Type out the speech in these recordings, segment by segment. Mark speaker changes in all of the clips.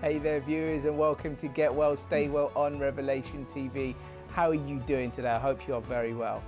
Speaker 1: Hey there viewers, and welcome to Get Well, Stay Well on Revelation TV. How are you doing today? I hope you are very well.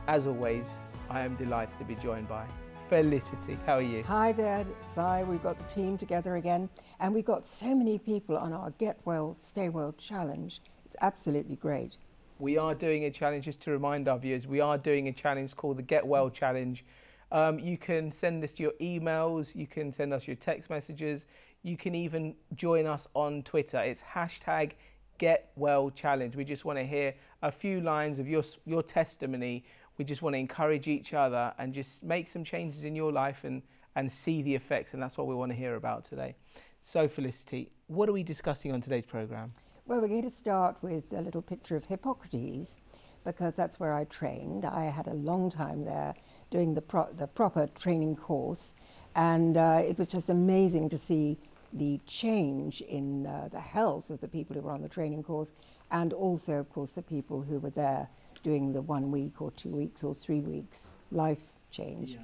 Speaker 1: As always, I am delighted to be joined by Felicity. How are you?
Speaker 2: Hi there, Si. We've got the team together again, and we've got so many people on our Get Well, Stay Well challenge. It's absolutely great.
Speaker 1: We are doing a challenge, just to remind our viewers, we are doing a challenge called the Get Well Challenge. You can send us your emails, you can send us your text messages, you can even join us on Twitter. It's hashtag Get Well Challenge. We just want to hear a few lines of your testimony. We just want to encourage each other and just make some changes in your life and see the effects, and that's what we want to hear about today. So Felicity, what are we discussing on today's programme?
Speaker 2: Well, we're going to start with a little picture of Hippocrates, because that's where I trained. I had a long time there doing the proper training course, and it was just amazing to see the change in the health of the people who were on the training course, and also, of course, the people who were there doing the 1 week or 2 weeks or 3 weeks life change. Yeah.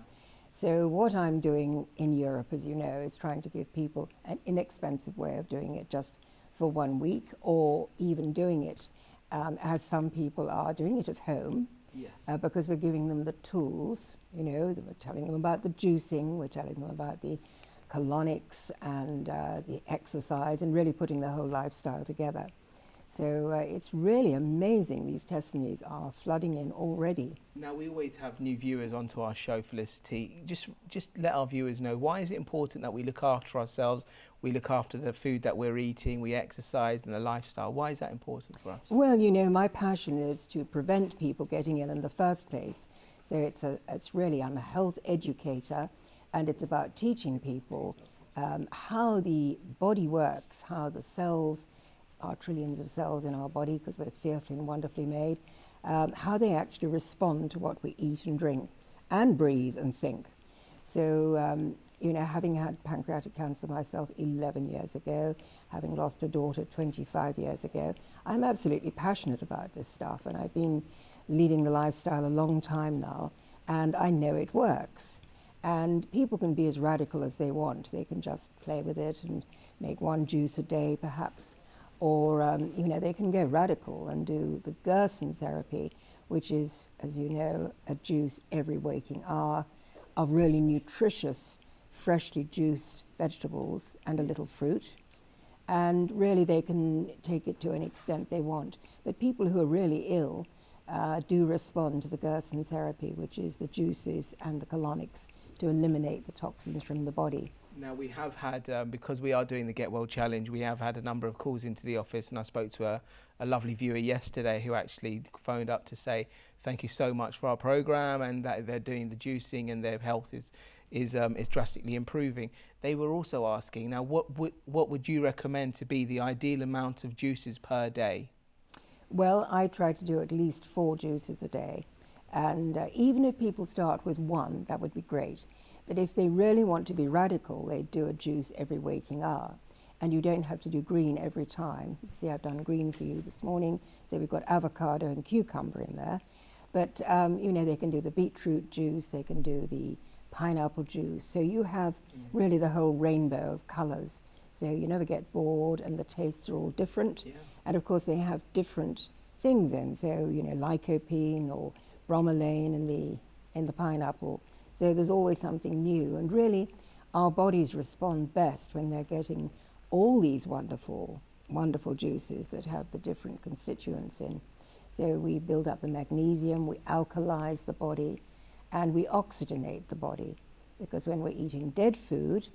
Speaker 2: So what I'm doing in Europe, as you know, is trying to give people an inexpensive way of doing it just for 1 week, or even doing it as some people are doing it at home. Yes. Because we're giving them the tools, you know, we're telling them about the juicing, we're telling them about the colonics and the exercise, and really putting the whole lifestyle together. So it's really amazing. These testimonies are flooding in already.
Speaker 1: Now, we always have new viewers onto our show, Felicity. Just let our viewers know, why is it important that we look after ourselves, we look after the food that we're eating, we exercise, and the lifestyle? Why is that important for us?
Speaker 2: Well, you know, my passion is to prevent people getting ill in the first place. So it's really, I'm a health educator, and it's about teaching people how the body works, how the cells, our trillions of cells in our body, because we're fearfully and wonderfully made, how they actually respond to what we eat and drink and breathe and think. So, you know, having had pancreatic cancer myself 11 years ago, having lost a daughter 25 years ago, I'm absolutely passionate about this stuff, and I've been leading the lifestyle a long time now, and I know it works. And people can be as radical as they want. They can just play with it and make one juice a day, perhaps. Or, you know, they can go radical and do the Gerson therapy, which is, as you know, a juice every waking hour of really nutritious, freshly juiced vegetables and a little fruit. And really they can take it to an extent they want. But people who are really ill do respond to the Gerson therapy, which is the juices and the colonics to eliminate the toxins from the body.
Speaker 1: Now, we have had, because we are doing the Get Well Challenge, we have had a number of calls into the office, and I spoke to a lovely viewer yesterday who actually phoned up to say thank you so much for our programme, and that they're doing the juicing and their health is drastically improving. They were also asking, now, what would you recommend to be the ideal amount of juices per day?
Speaker 2: Well, I try to do at least 4 juices a day. And even if people start with 1, that would be great. But if they really want to be radical, they do a juice every waking hour. And you don't have to do green every time. You see, I've done green for you this morning. So we've got avocado and cucumber in there. But, you know, they can do the beetroot juice, they can do the pineapple juice. So you have really the whole rainbow of colours. So you never get bored, and the tastes are all different. Yeah. And of course, they have different things in. So, you know, lycopene or bromelain in the pineapple. So there's always something new, and really our bodies respond best when they're getting all these wonderful, wonderful juices that have the different constituents in. So we build up the magnesium, we alkalize the body, and we oxygenate the body, because when we're eating dead food,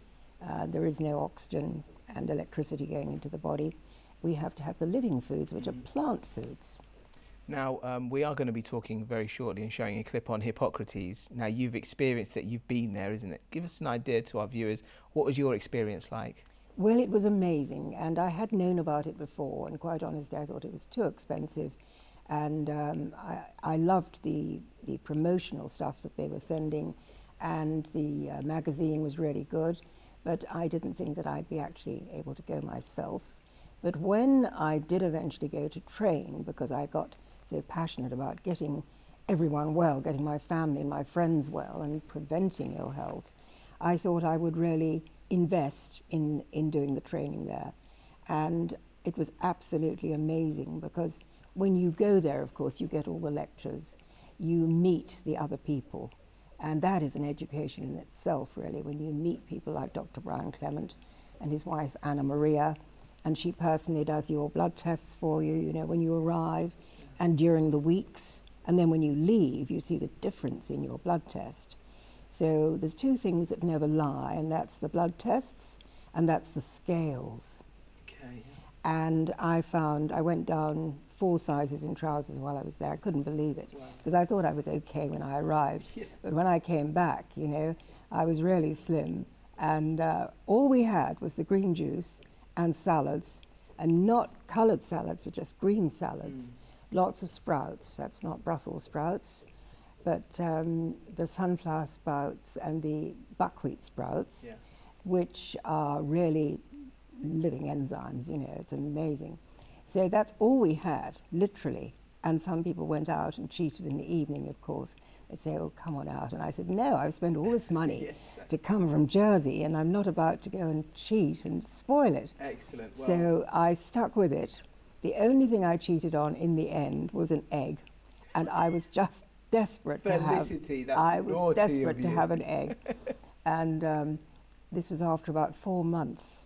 Speaker 2: there is no oxygen and electricity going into the body. We have to have the living foods, which are plant foods.
Speaker 1: Now, we are going to be talking very shortly and showing a clip on Hippocrates. Now, you've experienced it, you've been there, isn't it? Give us an idea to our viewers, what was your experience like?
Speaker 2: Well, it was amazing, and I had known about it before, and quite honestly, I thought it was too expensive. And I loved the promotional stuff that they were sending, and the magazine was really good, but I didn't think that I'd be actually able to go myself. But when I did eventually go to train, because I got so passionate about getting everyone well, getting my family and my friends well, and preventing ill health, I thought I would really invest in doing the training there. And it was absolutely amazing because when you go there, of course, you get all the lectures, you meet the other people, and that is an education in itself, really, when you meet people like Dr. Brian Clement and his wife Anna Maria, and she personally does your blood tests for you, you know, when you arrive and during the weeks, and then when you leave, you see the difference in your blood test. So there's two things that never lie, and that's the blood tests and that's the scales.
Speaker 1: Okay.
Speaker 2: And I went down 4 sizes in trousers while I was there. I couldn't believe it, because I thought I was okay when I arrived.
Speaker 1: Yeah.
Speaker 2: But when I came back, you know, I was really slim. And all we had was the green juice and salads, and not coloured salads, but just green salads. Lots of sprouts. That's not Brussels sprouts, but the sunflower sprouts and the buckwheat sprouts,
Speaker 1: Yeah.
Speaker 2: which are really living enzymes, you know, it's amazing. So that's all we had, literally. And some people went out and cheated in the evening, of course. They'd say, oh, come on out. And I said, no, I've spent all this money to come from Jersey, and I'm not about to go and cheat and spoil it.
Speaker 1: Excellent. Well,
Speaker 2: So I stuck with it. The only thing I cheated on in the end was an egg. And I was just desperate to have.
Speaker 1: Felicity, that's
Speaker 2: I was
Speaker 1: naughty
Speaker 2: desperate
Speaker 1: of
Speaker 2: to
Speaker 1: you.
Speaker 2: have an egg. And this was after about 4 months.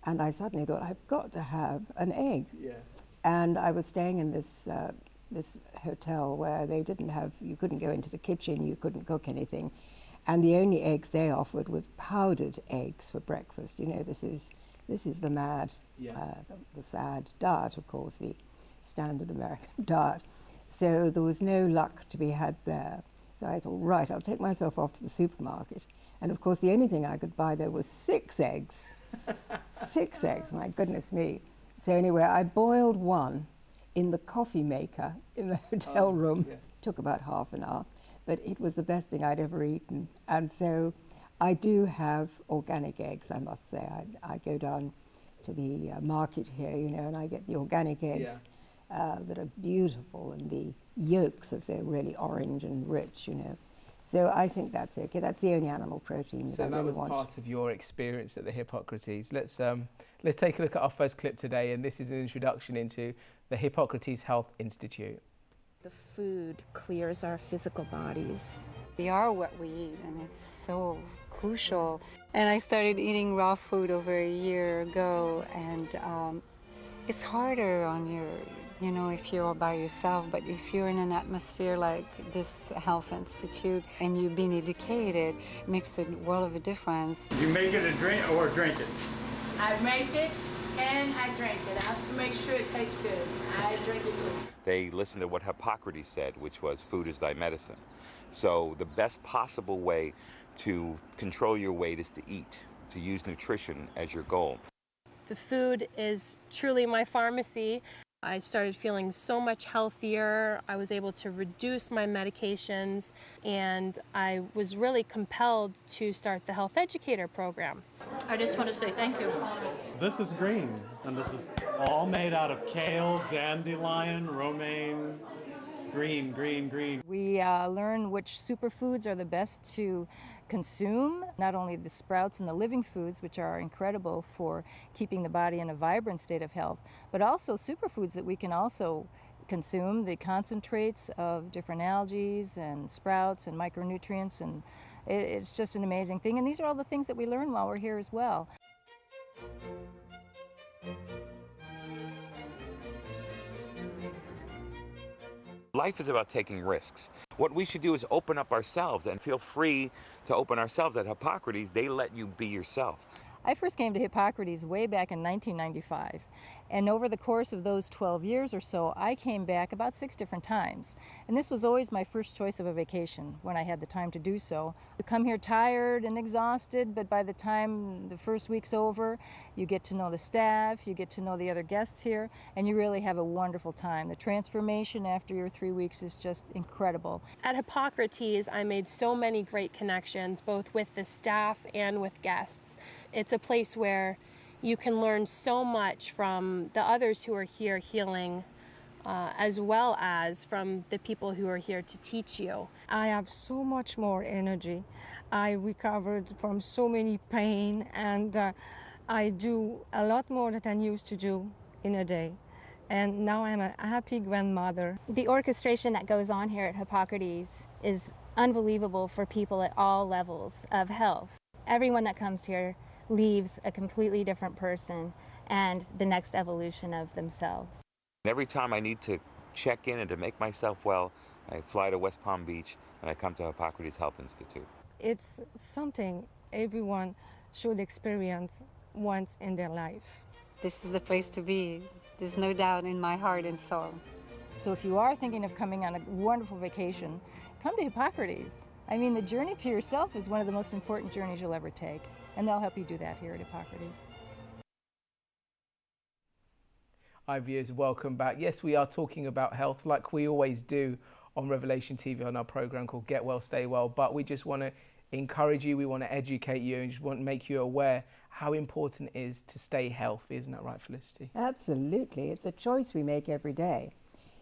Speaker 2: And I suddenly thought, I've got to have an egg.
Speaker 1: Yeah.
Speaker 2: And I was staying in this hotel where they didn't have, you couldn't go into the kitchen, you couldn't cook anything. And the only eggs they offered was powdered eggs for breakfast. You know, this is the mad, the sad diet, of course, the standard American diet. So there was no luck to be had there. So I thought, right, I'll take myself off to the supermarket. And of course, the only thing I could buy there was 6 eggs. 6 eggs, my goodness me. So anyway, I boiled one in the coffee maker in the hotel room.
Speaker 1: Yeah.
Speaker 2: Took about half an hour, but it was the best thing I'd ever eaten. And so I do have organic eggs, I must say. I go down to the market here, you know, and I get the organic eggs that are beautiful, and the yolks, as they're really orange and rich, you know. So I think that's okay. That's the only animal protein that I really want.
Speaker 1: So that was part of your experience at the Hippocrates. Let's take a look at our first clip today, and this is an introduction into the Hippocrates Health Institute.
Speaker 3: The food clears our physical bodies.
Speaker 4: We are what we eat, and it's so crucial. And I started eating raw food over a year ago, and it's harder on your, you know, if you're all by yourself, but if you're in an atmosphere like this Health Institute and you've been educated, it makes a world of a difference.
Speaker 5: You make it a drink or drink it?
Speaker 6: I make it and I drink it. I have to make sure it tastes good. I drink it too.
Speaker 7: They listened to what Hippocrates said, which was food is thy medicine. So the best possible way to control your weight is to eat, to use nutrition as your goal.
Speaker 8: The food is truly my pharmacy. I started feeling so much healthier. I was able to reduce my medications, and I was really compelled to start the Health Educator program.
Speaker 6: I just want to say thank you.
Speaker 9: This is green, and this is all made out of kale, dandelion, romaine, green, green, green.
Speaker 3: We learn which superfoods are the best to consume, not only the sprouts and the living foods, which are incredible for keeping the body in a vibrant state of health, but also superfoods that we can also consume, the concentrates of different algae and sprouts and micronutrients, and it's just an amazing thing. And these are all the things that we learn while we're here as well.
Speaker 7: Life is about taking risks. What we should do is open up ourselves and feel free to open ourselves. At Hippocrates, they let you be yourself.
Speaker 3: I first came to Hippocrates way back in 1995, and over the course of those 12 years or so, I came back about 6 different times. And this was always my first choice of a vacation when I had the time to do so. You come here tired and exhausted, but by the time the first week's over, you get to know the staff, you get to know the other guests here, and you really have a wonderful time. The transformation after your 3 weeks is just incredible.
Speaker 8: At Hippocrates, I made so many great connections, both with the staff and with guests. It's a place where you can learn so much from the others who are here healing, as well as from the people who are here to teach you.
Speaker 10: I have so much more energy. I recovered from so many pain, and I do a lot more than I used to do in a day. And now I'm a happy grandmother.
Speaker 11: The orchestration that goes on here at Hippocrates is unbelievable for people at all levels of health. Everyone that comes here leaves a completely different person and the next evolution of themselves.
Speaker 7: Every time I need to check in and to make myself well, I fly to West Palm Beach and I come to Hippocrates Health Institute.
Speaker 10: It's something everyone should experience once in their life.
Speaker 4: This is the place to be. There's no doubt in my heart and soul.
Speaker 3: So if you are thinking of coming on a wonderful vacation, come to Hippocrates. I mean, the journey to yourself is one of the most important journeys you'll ever take, and they'll help you do that here at Hippocrates.
Speaker 1: Hi viewers, welcome back. Yes, we are talking about health like we always do on Revelation TV on our program called Get Well, Stay Well, but we just want to encourage you, we want to educate you, and just want to make you aware how important it is to stay healthy. Isn't that right, Felicity?
Speaker 2: Absolutely. It's a choice we make every day.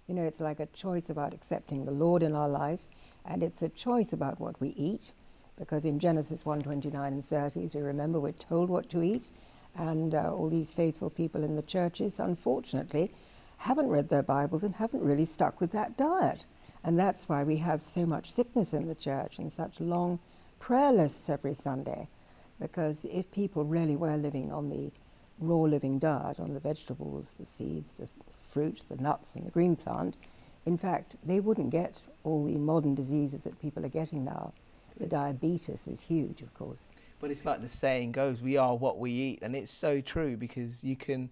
Speaker 2: You know, it's like a choice about accepting the Lord in our life, and it's a choice about what we eat, because in Genesis 1:29 and 30, as we remember, we're told what to eat, and all these faithful people in the churches, unfortunately, haven't read their Bibles and haven't really stuck with that diet. And that's why we have so much sickness in the church and such long prayer lists every Sunday, because if people really were living on the raw living diet, on the vegetables, the seeds, the fruit, the nuts and the green plant, in fact, they wouldn't get all the modern diseases that people are getting now. The diabetes is huge, of course.
Speaker 1: But it's like the saying goes, we are what we eat, and it's so true, because you can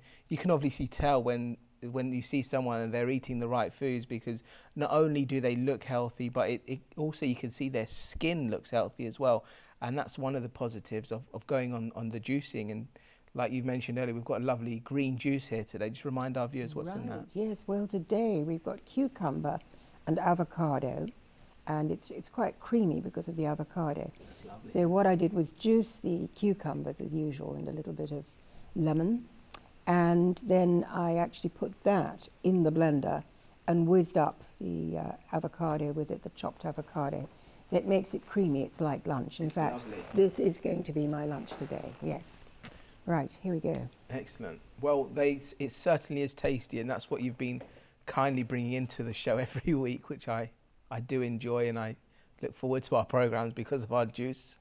Speaker 1: obviously tell when you see someone and they're eating the right foods, because not only do they look healthy, but it also you can see their skin looks healthy as well, and that's one of the positives of going on the juicing. And like you mentioned earlier, we've got a lovely green juice here today. Just remind our viewers what's in that.
Speaker 2: Yes, well, today we've got cucumber and avocado, and it's quite creamy because of the avocado.
Speaker 1: That's lovely.
Speaker 2: So what I did was juice the cucumbers as usual and a little bit of lemon, and then I actually put that in the blender and whizzed up the avocado with it, the chopped avocado. So it makes it creamy. It's like lunch. In fact,
Speaker 1: lovely.
Speaker 2: This is going to be my lunch today. Yes. Right, here we go.
Speaker 1: Excellent. Well, it certainly is tasty, and that's what you've been kindly bringing into the show every week, which I do enjoy, and I look forward to our programs because of our juice.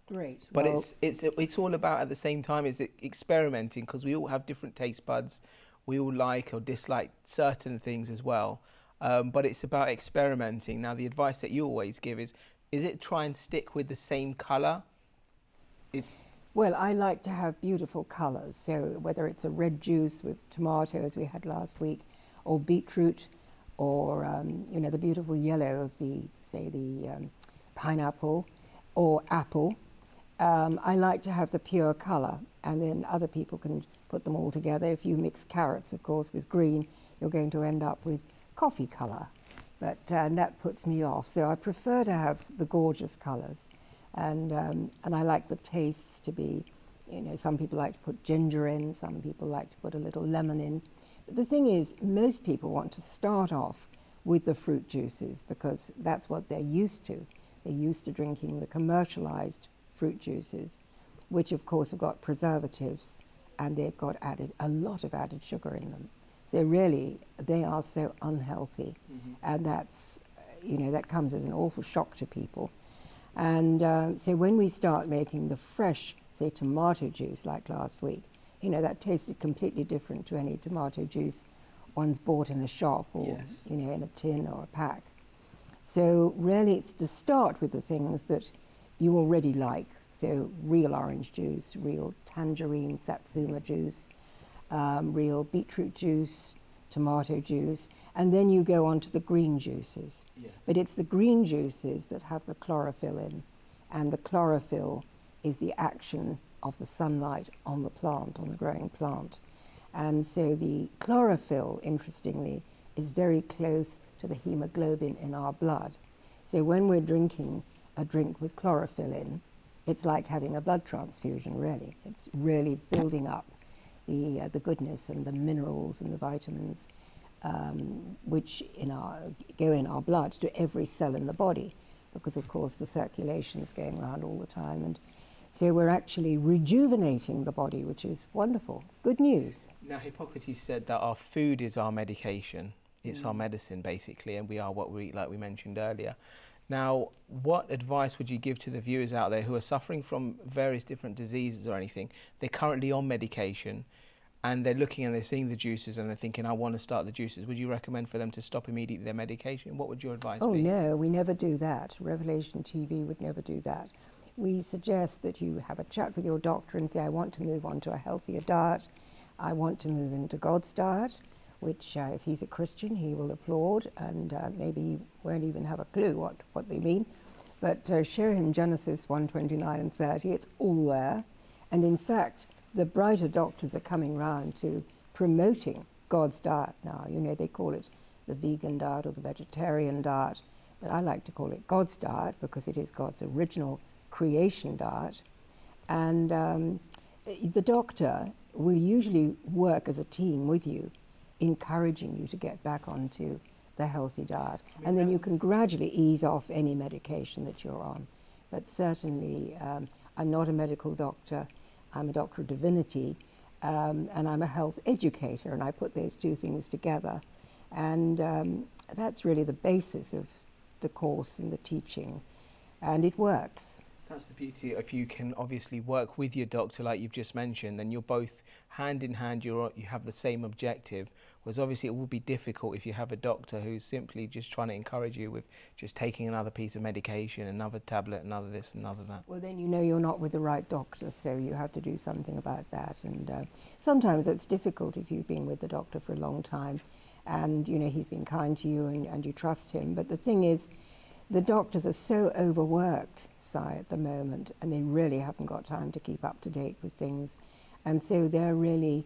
Speaker 2: Great.
Speaker 1: But
Speaker 2: well,
Speaker 1: it's all about, at the same time, is experimenting, because we all have different taste buds. We all like or dislike certain things as well. But it's about experimenting. Now, the advice that you always give is it try and stick with the same colour?
Speaker 2: Well, I like to have beautiful colours. So whether it's a red juice with tomato, as we had last week, or beetroot, or you know, the beautiful yellow of the pineapple or apple. I like to have the pure colour, and then other people can put them all together. If you mix carrots, of course, with green, you're going to end up with coffee colour, but that puts me off. So I prefer to have the gorgeous colours, and I like the tastes to be, you know, some people like to put ginger in, some people like to put a little lemon in. But the thing is, most people want to start off with the fruit juices because that's what they're used to. They're used to drinking the commercialised fruit juices, which of course have got preservatives, and they've got a lot of added sugar in them. So really, they are so unhealthy, and that's, you know, that comes as an awful shock to people. And so when we start making the fresh, say, tomato juice like last week, you know, that tasted completely different to any tomato juice one's bought in a shop or, you know, in a tin or a pack. So really it's to start with the things that you already like. So real orange juice, real tangerine satsuma juice, real beetroot juice, tomato juice, and then you go on to the green juices. Yes. But it's the green juices that have the chlorophyll in, and the chlorophyll is the action of the sunlight on the plant, on the growing plant. And so the chlorophyll, interestingly, is very close to the hemoglobin in our blood. So when we're drinking a drink with chlorophyll in, it's like having a blood transfusion, really. It's really building up the goodness and the minerals and the vitamins which go in our blood to every cell in the body, because of course the circulation is going around all the time. And So we're actually rejuvenating the body, which is wonderful. It's good news.
Speaker 1: Now, Hippocrates said that our food is our medication. It's our medicine, basically, and we are what we eat, like we mentioned earlier. Now, what advice would you give to the viewers out there who are suffering from various different diseases or anything? They're currently on medication, and they're looking and they're seeing the juices and they're thinking, I want to start the juices. Would you recommend for them to stop immediately their medication? What would your advice be?
Speaker 2: Oh, no, we never do that. Revelation TV would never do that. We suggest that you have a chat with your doctor and say, I want to move on to a healthier diet. I want to move into God's diet, which if he's a Christian, he will applaud, and maybe he won't even have a clue what they mean. But show him Genesis 1:29 and 30. It's all there. And in fact, the brighter doctors are coming round to promoting God's diet now. You know, they call it the vegan diet or the vegetarian diet, but I like to call it God's diet because it is God's original creation diet. And the doctor will usually work as a team with you, encouraging you to get back onto the healthy diet. And then you can gradually ease off any medication that you're on. But certainly, I'm not a medical doctor. I'm a doctor of divinity, and I'm a health educator, and I put those two things together. And that's really the basis of the course and the teaching, and it works.
Speaker 1: That's the beauty. If you can obviously work with your doctor, like you've just mentioned, then you're both hand in hand, you have the same objective. Whereas obviously it will be difficult if you have a doctor who's simply just trying to encourage you with just taking another piece of medication, another tablet, another this, another that.
Speaker 2: Well, then you know you're not with the right doctor, so you have to do something about that. And sometimes it's difficult if you've been with the doctor for a long time and, you know, he's been kind to you and you trust him. But the thing is, the doctors are so overworked, Si, at the moment, and they really haven't got time to keep up to date with things. And so they're really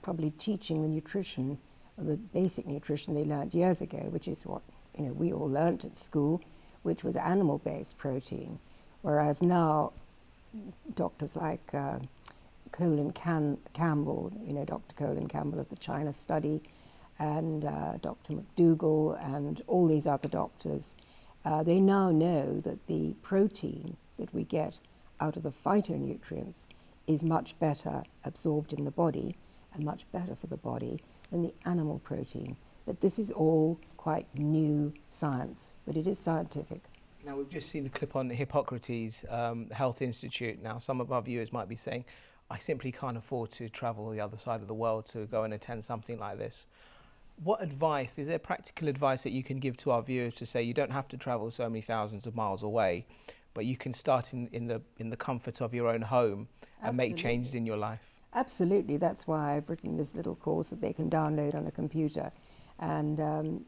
Speaker 2: probably teaching the nutrition, or the basic nutrition they learned years ago, which is what, you know, we all learnt at school, which was animal-based protein. Whereas now, doctors like Colin Campbell, you know, Dr. Colin Campbell of the China study, and Dr. McDougall, and all these other doctors, they now know that the protein that we get out of the phytonutrients is much better absorbed in the body and much better for the body than the animal protein. But this is all quite new science, but it is scientific.
Speaker 1: Now, we've just seen the clip on Hippocrates Health Institute. Now, some of our viewers might be saying, I simply can't afford to travel the other side of the world to go and attend something like this. What advice, is there practical advice that you can give to our viewers to say you don't have to travel so many thousands of miles away, but you can start in the comfort of your own home and make changes in your life?
Speaker 2: Absolutely, that's why I've written this little course that they can download on a computer. And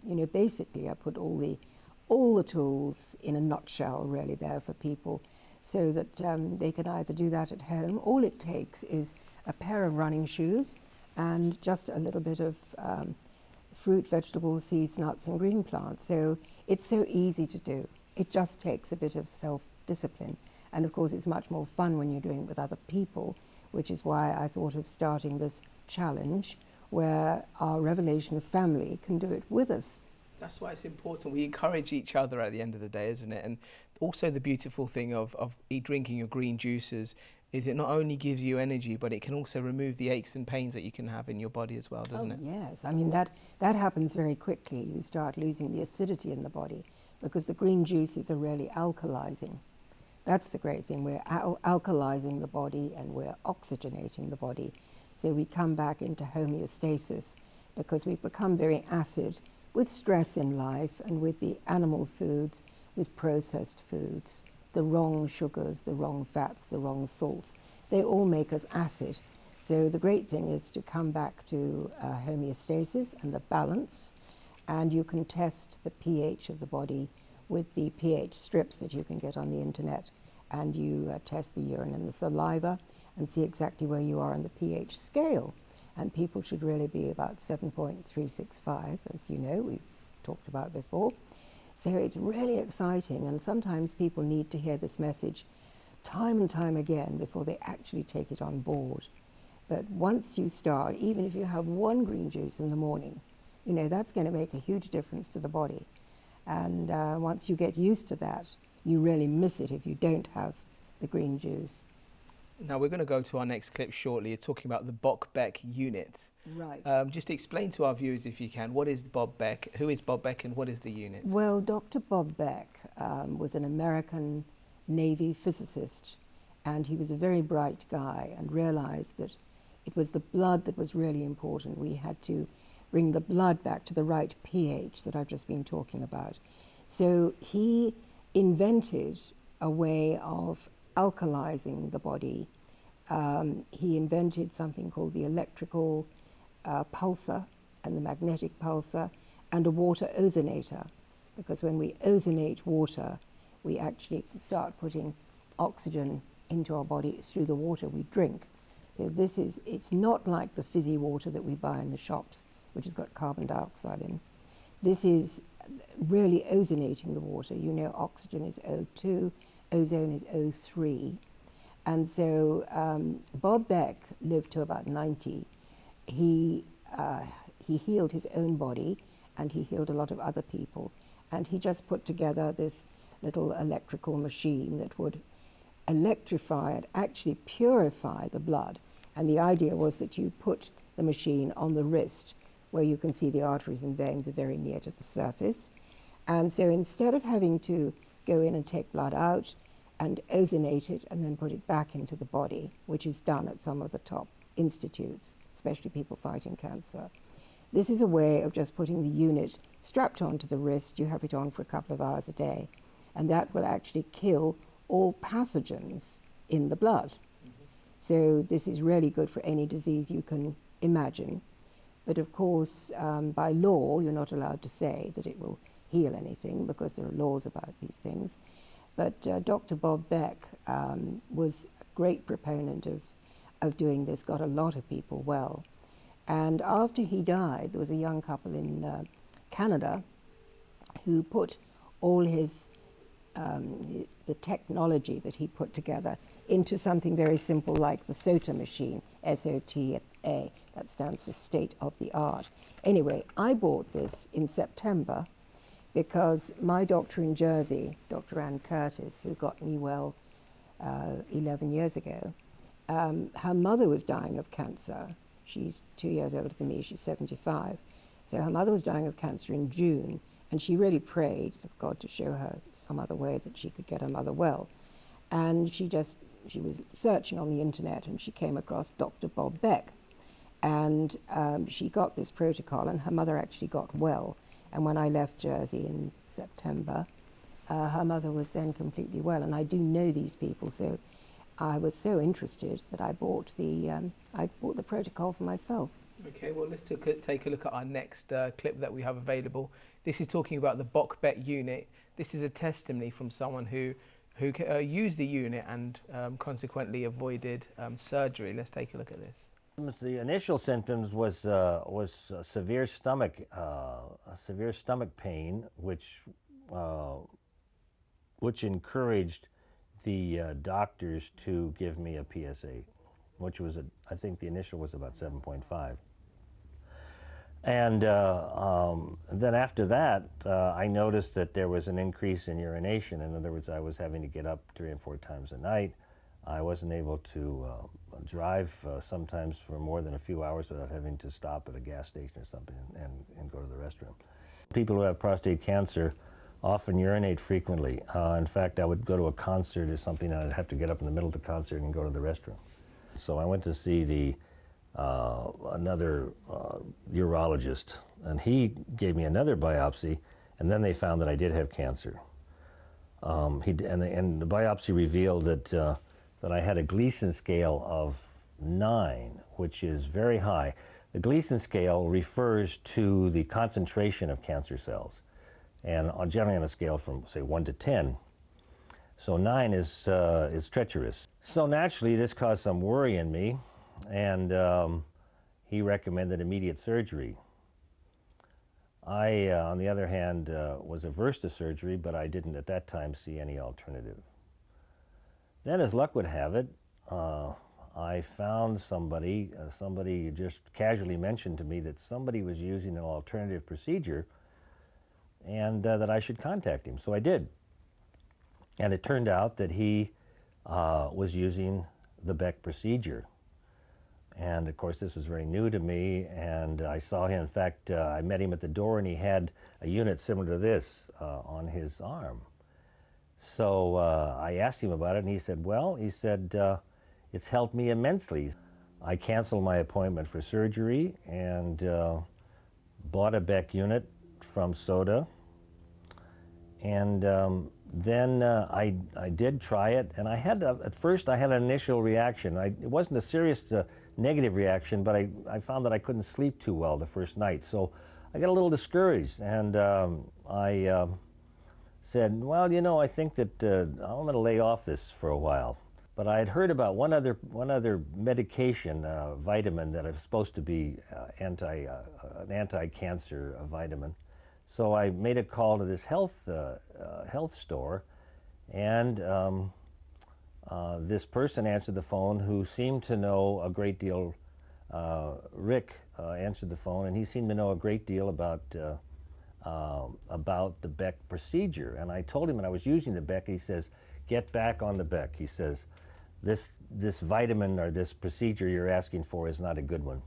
Speaker 2: you know, basically I put all the tools in a nutshell really there for people, so that they can either do that at home. All it takes is a pair of running shoes and just a little bit of fruit, vegetables, seeds, nuts and green plants. So it's so easy to do. It just takes a bit of self-discipline. And of course it's much more fun when you're doing it with other people, which is why I thought of starting this challenge where our Revelation family can do it with us.
Speaker 1: That's why it's important. We encourage each other at the end of the day, isn't it? And also the beautiful thing of drinking your green juices is it not only gives you energy, but it can also remove the aches and pains that you can have in your body as well, doesn't it?
Speaker 2: Yes, I mean that happens very quickly. You start losing the acidity in the body because the green juices are really alkalizing. That's the great thing. We're alkalizing the body and we're oxygenating the body. So we come back into homeostasis because we've become very acid with stress in life and with the animal foods, with processed foods, the wrong sugars, the wrong fats, the wrong salts. They all make us acid. So the great thing is to come back to homeostasis and the balance, and you can test the pH of the body with the pH strips that you can get on the internet, and you test the urine and the saliva and see exactly where you are on the pH scale. And people should really be about 7.365, as you know, we've talked about before. So it's really exciting, and sometimes people need to hear this message time and time again before they actually take it on board. But once you start, even if you have one green juice in the morning, you know, that's going to make a huge difference to the body. And once you get used to that, you really miss it if you don't have the green juice.
Speaker 1: Now we're going to go to our next clip shortly. You're talking about the Bock-Beck unit.
Speaker 2: Right.
Speaker 1: Just explain to our viewers, if you can, what is Bob Beck, who is Bob Beck, and what is the unit?
Speaker 2: Well, Dr. Bob Beck was an American Navy physicist, and he was a very bright guy and realized that it was the blood that was really important. We had to bring the blood back to the right pH that I've just been talking about. So he invented a way of alkalizing the body. He invented something called the electrical pulsar and the magnetic pulsar and a water ozonator, because when we ozonate water, we actually start putting oxygen into our body through the water we drink. So this is, it's not like the fizzy water that we buy in the shops, which has got carbon dioxide in. This is really ozonating the water. You know, oxygen is O2, ozone is O3. And so Bob Beck lived to about 90. He healed his own body, and he healed a lot of other people. And he just put together this little electrical machine that would electrify and actually purify the blood. And the idea was that you put the machine on the wrist, where you can see the arteries and veins are very near to the surface. And so instead of having to go in and take blood out and ozonate it and then put it back into the body, which is done at some of the top institutes, especially people fighting cancer, this is a way of just putting the unit strapped onto the wrist. You have it on for a couple of hours a day, and that will actually kill all pathogens in the blood. So this is really good for any disease you can imagine. But of course, by law, you're not allowed to say that it will heal anything, because there are laws about these things. But Dr. Bob Beck was a great proponent of doing this, got a lot of people well. And after he died, there was a young couple in Canada who put all his, the technology that he put together into something very simple like the SOTA machine, S-O-T-A, that stands for state of the art. Anyway, I bought this in September because my doctor in Jersey, Dr. Ann Curtis, who got me well 11 years ago, her mother was dying of cancer. She's 2 years older than me, she's 75. So her mother was dying of cancer in June, and she really prayed for God to show her some other way that she could get her mother well. And she was searching on the internet, and she came across Dr. Bob Beck. And she got this protocol, and her mother actually got well. And when I left Jersey in September, her mother was then completely well. And I do know these people, so I was so interested that I bought the protocol for myself.
Speaker 1: Okay, well, let's take a look at our next clip that we have available. This is talking about the Bock-Beck unit. This is a testimony from someone who used the unit and consequently avoided surgery. Let's take a look at this.
Speaker 12: The initial symptoms was severe stomach pain, which encouraged the doctors to give me a PSA, which was I think the initial was about 7.5. And then after that, I noticed that there was an increase in urination. In other words, I was having to get up 3 and 4 times a night. I wasn't able to drive sometimes for more than a few hours without having to stop at a gas station or something and go to the restroom. People who have prostate cancer often urinate frequently. In fact, I would go to a concert or something, and I'd have to get up in the middle of the concert and go to the restroom. So I went to see another urologist, and he gave me another biopsy, and then they found that I did have cancer. And the biopsy revealed that I had a Gleason scale of 9, which is very high. The Gleason scale refers to the concentration of cancer cells, and generally on a scale from, say, 1 to 10. So 9 is treacherous. So naturally, this caused some worry in me, and he recommended immediate surgery. I, on the other hand, was averse to surgery, but I didn't at that time see any alternative. Then, as luck would have it, I found somebody just casually mentioned to me that somebody was using an alternative procedure and that I should contact him. So I did. And it turned out that he was using the Beck procedure. And of course, this was very new to me, and I saw him. In fact, I met him at the door, and he had a unit similar to this on his arm. So I asked him about it, and he said, well, he said, it's helped me immensely. I canceled my appointment for surgery and bought a Beck unit from Soda. And then I did try it, and I had at first I had an initial reaction. It wasn't a serious negative reaction, but I found that I couldn't sleep too well the first night. So I got a little discouraged, and I said, well, you know, I think that I'm going to lay off this for a while. But I had heard about one other medication, vitamin, that is supposed to be an anti-cancer vitamin. So I made a call to this health store, and this person answered the phone who seemed to know a great deal. Rick answered the phone, and he seemed to know a great deal about the Beck procedure. And I told him when I was using the Beck, he says, get back on the Beck. He says, this vitamin or this procedure you're asking for is not a good one.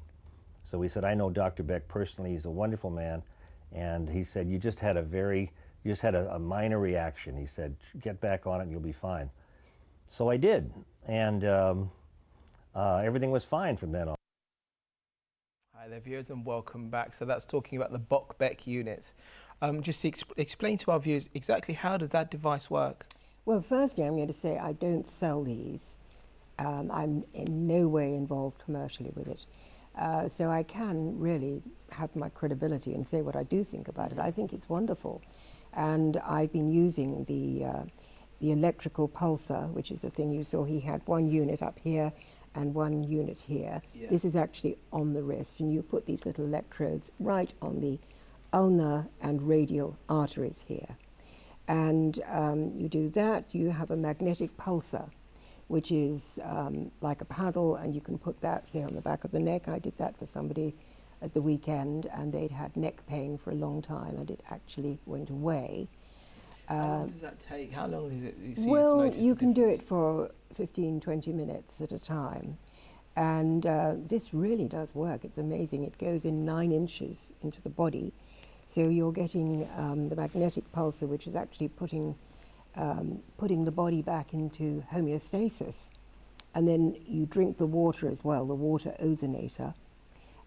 Speaker 12: So he said, I know Dr. Beck personally. He's a wonderful man. And he said, you just had a minor reaction. He said, get back on it and you'll be fine. So I did. And everything was fine from then on.
Speaker 1: Hi there, viewers, and welcome back. So that's talking about the Beck unit. Just to explain to our viewers exactly how does that device work?
Speaker 2: Well, firstly, I'm going to say I don't sell these. I'm in no way involved commercially with it. So I can really have my credibility and say what I do think about it. I think it's wonderful. And I've been using the electrical pulsar, which is the thing you saw. He had one unit up here and one unit here. Yeah. This is actually on the wrist, and you put these little electrodes right on the ulnar and radial arteries here. And you do that, you have a magnetic pulsar, which is like a paddle, and you can put that, say, on the back of the neck. I did that for somebody at the weekend, and they'd had neck pain for a long time, and it actually went away.
Speaker 1: How long does that take? How long is it?
Speaker 2: Well, you can do it for 15, 20 minutes at a time. And this really does work. It's amazing. It goes in 9 inches into the body. So you're getting the magnetic pulsar, which is actually putting the body back into homeostasis. And then you drink the water as well, the water ozonator.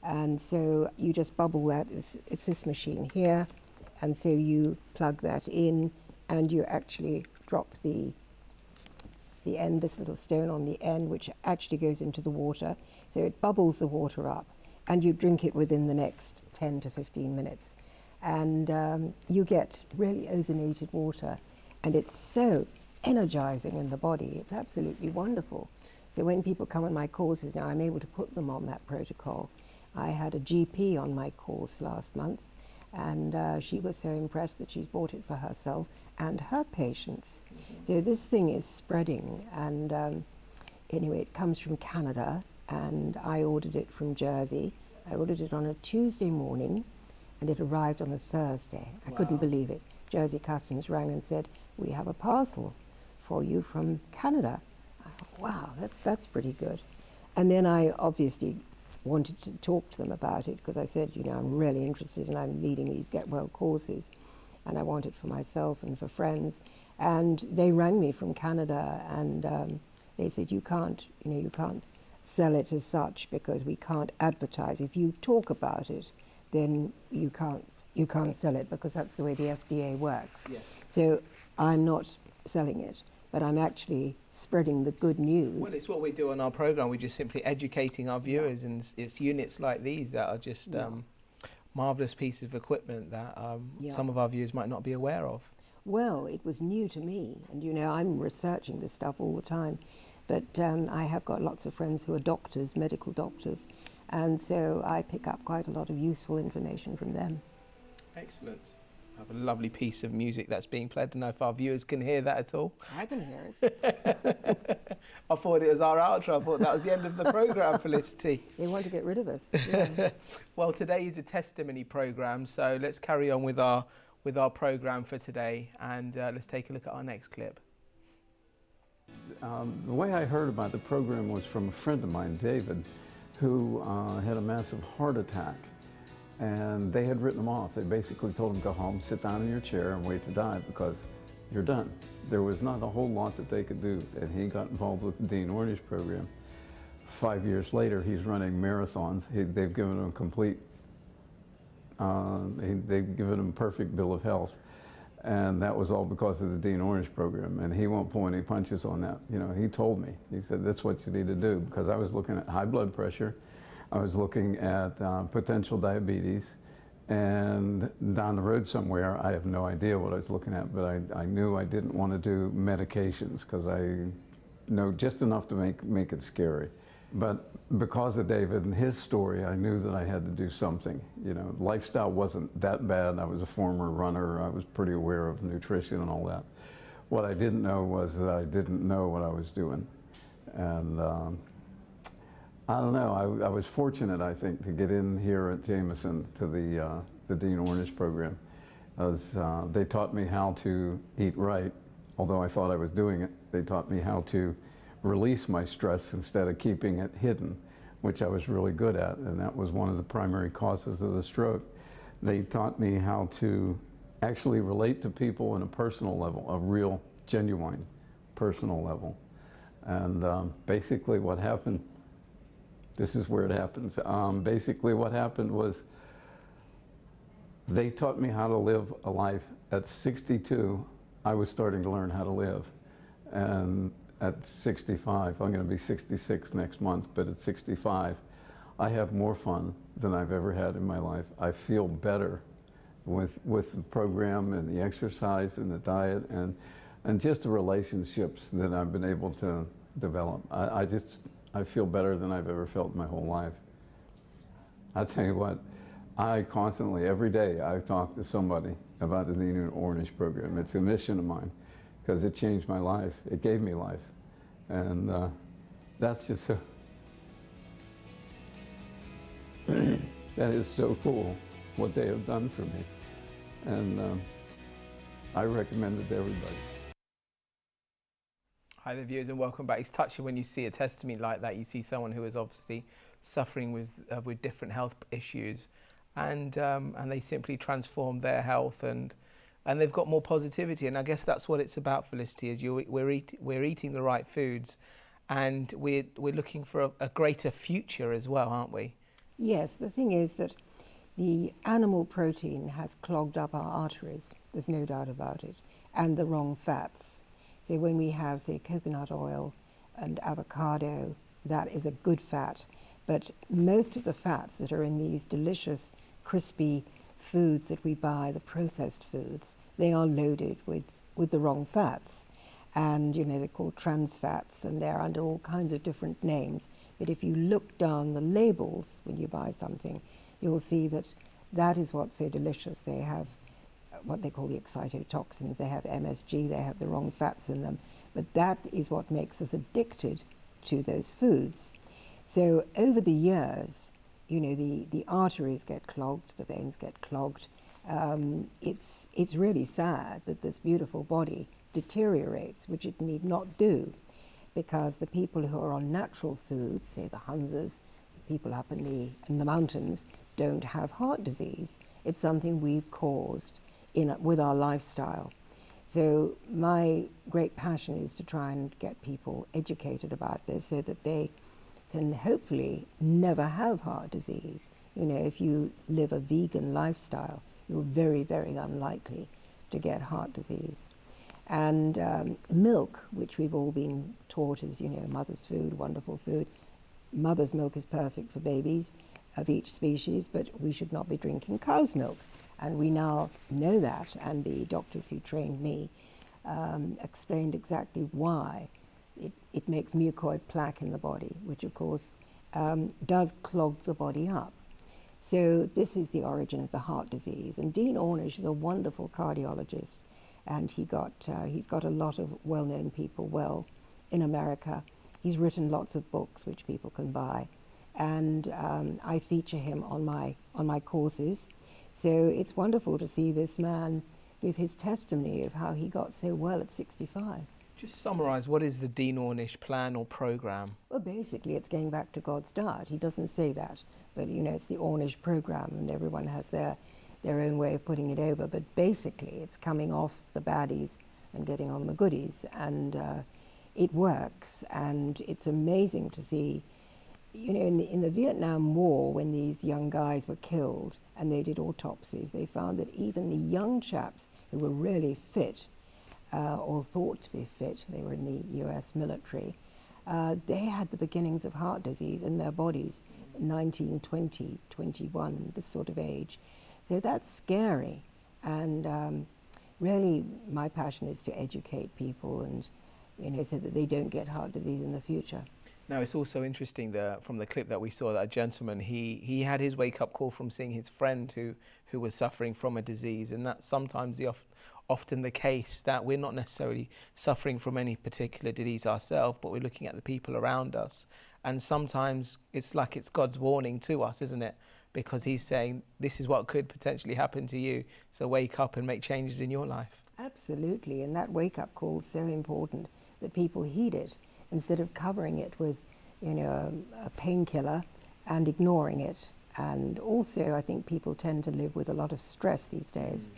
Speaker 2: And so you just bubble that. It's this machine here. And so you plug that in, and you actually drop the end, this little stone on the end, which actually goes into the water. So it bubbles the water up, and you drink it within the next 10 to 15 minutes. And you get really ozonated water, and it's so energizing in the body. It's absolutely wonderful. So when people come on my courses now, I'm able to put them on that protocol. I had a GP on my course last month, and she was so impressed that she's bought it for herself and her patients. So this thing is spreading, and anyway, it comes from Canada, and I ordered it from Jersey. I ordered it on a Tuesday morning, and it arrived on a Thursday. I couldn't believe it. Jersey Customs rang and said, we have a parcel for you from Canada. I thought, wow, that's pretty good. And then I obviously wanted to talk to them about it, because I said, you know, I'm really interested, and I'm leading these Get Well courses, and I want it for myself and for friends. And they rang me from Canada, and they said, you can't sell it as such, because we can't advertise. If you talk about it, then you can't sell it, because that's the way the FDA works. Yeah. So I'm not selling it, but I'm actually spreading the good news.
Speaker 1: Well, it's what we do on our program. We're just simply educating our viewers, and it's units like these that are just marvelous pieces of equipment that some of our viewers might not be aware of.
Speaker 2: Well, it was new to me, and you know, I'm researching this stuff all the time, but I have got lots of friends who are doctors, medical doctors, and so I pick up quite a lot of useful information from them.
Speaker 1: Excellent. I have a lovely piece of music that's being played. I don't know if our viewers can hear that at all.
Speaker 2: I can hear it.
Speaker 1: I thought it was our outro. I thought that was the end of the programme, Felicity.
Speaker 2: They want to get rid of us. Yeah.
Speaker 1: Well, today is a testimony programme, so let's carry on with our programme for today, and let's take a look at our next clip.
Speaker 13: The way I heard about the program was from a friend of mine, David, who had a massive heart attack. And they had written him off. They basically told him, go home, sit down in your chair and wait to die because you're done. There was not a whole lot that they could do. And he got involved with the Dean Ornish program. 5 years later, he's running marathons. They've given him complete, they've given him perfect bill of health. And that was all because of the Dean Ornish program. And he won't pull any punches on that. You know, he told me, he said, that's what you need to do. Because I was looking at high blood pressure. I was looking at potential diabetes, and down the road somewhere, I have no idea what I was looking at, but I knew I didn't want to do medications because I know just enough to make it scary. But because of David and his story, I knew that I had to do something. You know, lifestyle wasn't that bad. I was a former runner. I was pretty aware of nutrition and all that. What I didn't know was that I didn't know what I was doing. And I don't know, I was fortunate, I think, to get in here at Jameson to the Dean Ornish program. As, they taught me how to eat right, although I thought I was doing it. They taught me how to release my stress instead of keeping it hidden, which I was really good at, and that was one of the primary causes of the stroke. They taught me how to actually relate to people on a personal level, a real, genuine personal level. And basically what happened, this is where it happens. Basically what happened was they taught me how to live a life. At 62, I was starting to learn how to live. And at 65, I'm going to be 66 next month, but at 65, I have more fun than I've ever had in my life. I feel better with the program and the exercise and the diet and just the relationships that I've been able to develop. I feel better than I've ever felt in my whole life. I tell you what, I constantly, every day, I talk to somebody about the Dean Ornish program. It's a mission of mine because it changed my life. It gave me life. And that's just so, that is so cool what they have done for me. And I recommend it to everybody.
Speaker 1: Hi there, viewers, and welcome back. It's touching when you see a testimony like that. You see someone who is obviously suffering with different health issues, and they simply transform their health, and they've got more positivity. And I guess that's what it's about, Felicity. Is we're eating the right foods, and we're looking for a greater future as well, aren't we?
Speaker 2: Yes. The thing is that the animal protein has clogged up our arteries. There's no doubt about it, and the wrong fats. So when we have, say, coconut oil and avocado, that is a good fat. But most of the fats that are in these delicious, crispy foods that we buy, the processed foods, they are loaded with the wrong fats. And, you know, they're called trans fats, and they're under all kinds of different names. But if you look down the labels when you buy something, you'll see that that is what's so delicious. They have what they call the excitotoxins, they have MSG, they have the wrong fats in them, but that is what makes us addicted to those foods. So over the years, you know, the arteries get clogged, the veins get clogged. It's really sad that this beautiful body deteriorates, which it need not do, because the people who are on natural foods, say the Hunsers, the people up in the mountains, don't have heart disease. It's something we've caused with our lifestyle. So my great passion is to try and get people educated about this so that they can hopefully never have heart disease. You know, if you live a vegan lifestyle, you're very, very unlikely to get heart disease. And milk, which we've all been taught is, you know, mother's food, wonderful food. Mother's milk is perfect for babies of each species, but we should not be drinking cow's milk. And we now know that, and the doctors who trained me explained exactly why. It makes mucoid plaque in the body, which of course does clog the body up. So this is the origin of the heart disease. And Dean Ornish is a wonderful cardiologist, and he's got a lot of well-known people in America. He's written lots of books which people can buy, and I feature him on my courses. So it's wonderful to see this man give his testimony of how he got so well at 65.
Speaker 1: Just summarise, what is the Dean Ornish plan or programme?
Speaker 2: Well, basically, it's going back to God's diet. He doesn't say that, but you know, it's the Ornish program, and everyone has their own way of putting it over. But basically, it's coming off the baddies and getting on the goodies, and it works. And it's amazing to see, you know, in the Vietnam War, when these young guys were killed and they did autopsies, they found that even the young chaps who were really fit, or thought to be fit, they were in the US military, they had the beginnings of heart disease in their bodies, 19, 20, 21, this sort of age. So that's scary. And really, my passion is to educate people and, you know, so that they don't get heart disease in the future.
Speaker 1: Now, it's also interesting from the clip that we saw, that a gentleman, he had his wake-up call from seeing his friend who was suffering from a disease, and that's sometimes often the case, that we're not necessarily suffering from any particular disease ourselves, but we're looking at the people around us. And sometimes it's like it's God's warning to us, isn't it? Because he's saying, this is what could potentially happen to you, so wake up and make changes in your life.
Speaker 2: Absolutely, and that wake-up call is so important that people heed it, instead of covering it with, you know, a painkiller and ignoring it. And also, I think people tend to live with a lot of stress these days,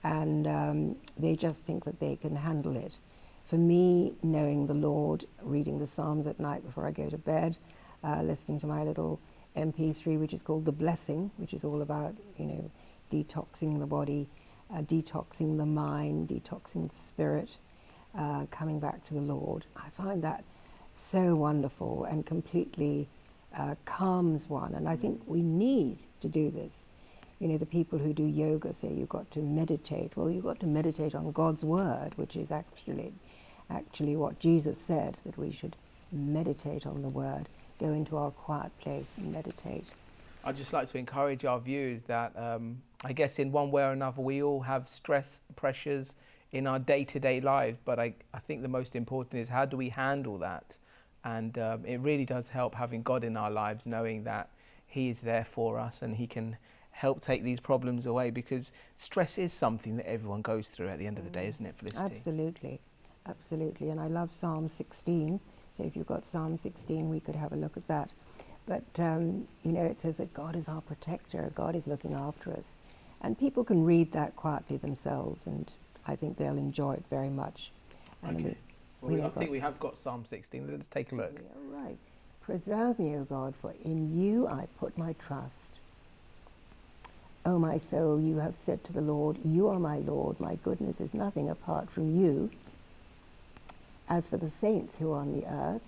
Speaker 2: and they just think that they can handle it. For me, knowing the Lord, reading the Psalms at night before I go to bed, listening to my little MP3, which is called The Blessing, which is all about, you know, detoxing the body, detoxing the mind, detoxing the spirit, coming back to the Lord. I find that so wonderful and completely calms one. And I think we need to do this. You know, the people who do yoga say you've got to meditate. Well, you've got to meditate on God's word, which is actually what Jesus said, that we should meditate on the word, go into our quiet place and meditate.
Speaker 1: I'd just like to encourage our viewers that I guess in one way or another we all have stress pressures in our day-to-day life, but I think the most important is, how do we handle that? And it really does help having God in our lives, knowing that he is there for us and he can help take these problems away, because stress is something that everyone goes through at the end of the day, isn't it, Felicity?
Speaker 2: Absolutely, absolutely. And I love Psalm 16, so if you've got Psalm 16, we could have a look at that. But, you know, it says that God is our protector, God is looking after us. And people can read that quietly themselves, and I think they'll enjoy it very much. And
Speaker 1: Okay. I think we have got Psalm 16. Let's take a look.
Speaker 2: All right. Preserve me, O God, for in you I put my trust. O my soul, you have said to the Lord, you are my Lord, my goodness is nothing apart from you. As for the saints who are on the earth,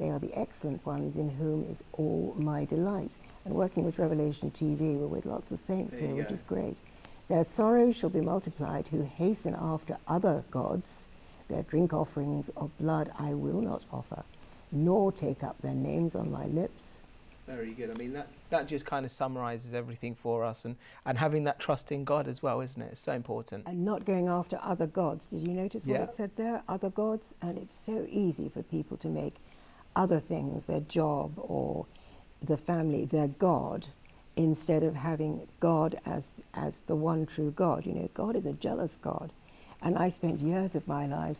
Speaker 2: they are the excellent ones in whom is all my delight. And working with Revelation TV, we're with lots of saints here, which is great. Their sorrows shall be multiplied who hasten after other gods. Their drink offerings of blood I will not offer, nor take up their names on my lips.
Speaker 1: It's very good. I mean, that just kind of summarizes everything for us, and having that trust in God as well, isn't it? It's so important.
Speaker 2: And not going after other gods. Did you notice what it said there? Other gods. And it's so easy for people to make other things, their job or the family, their God, instead of having God as the one true God. You know, God is a jealous God. And I spent years of my life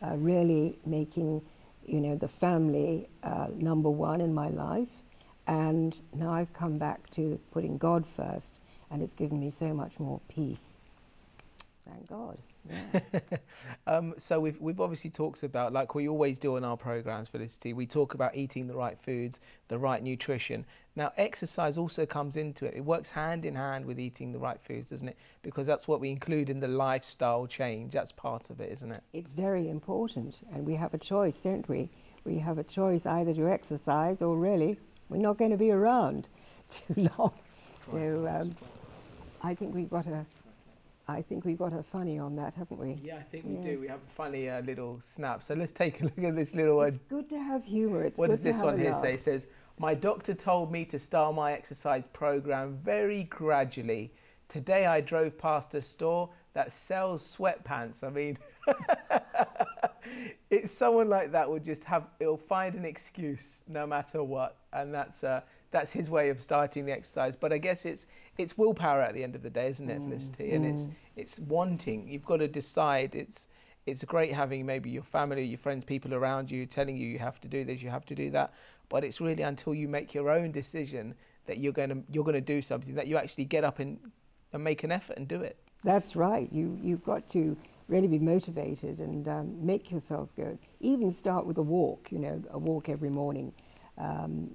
Speaker 2: really making, you know, the family number one in my life. And now I've come back to putting God first, and it's given me so much more peace. Thank God. Yeah.
Speaker 1: So we've obviously talked about, like we always do on our programs, Felicity, we talk about eating the right foods, the right nutrition. Now exercise also comes into it. It works hand in hand with eating the right foods, doesn't it? Because that's what we include in the lifestyle change. That's part of it, isn't it?
Speaker 2: It's very important, and we have a choice, don't we? We have a choice either to exercise, or really we're not going to be around too long. So I think we've got a funny on that, haven't we?
Speaker 1: Yeah, I think we do. We have a funny little snap. So let's take a look at this little one.
Speaker 2: It's good to have humour. It's
Speaker 1: what
Speaker 2: good
Speaker 1: does this
Speaker 2: to have
Speaker 1: one
Speaker 2: a
Speaker 1: here
Speaker 2: laugh.
Speaker 1: say? It says, my doctor told me to start my exercise program very gradually. Today I drove past a store that sells sweatpants. I mean, it's someone like that will just it'll find an excuse no matter what. And that's his way of starting the exercise. But I guess it's willpower at the end of the day, isn't it, Felicity? And it's wanting. You've got to decide. it's great having maybe your family, your friends, people around you telling you have to do this, you have to do that. But it's really until you make your own decision that you're going to do something, that you actually get up and make an effort and do it.
Speaker 2: That's right. You've got to really be motivated and make yourself go. Even start with a walk, a walk every morning.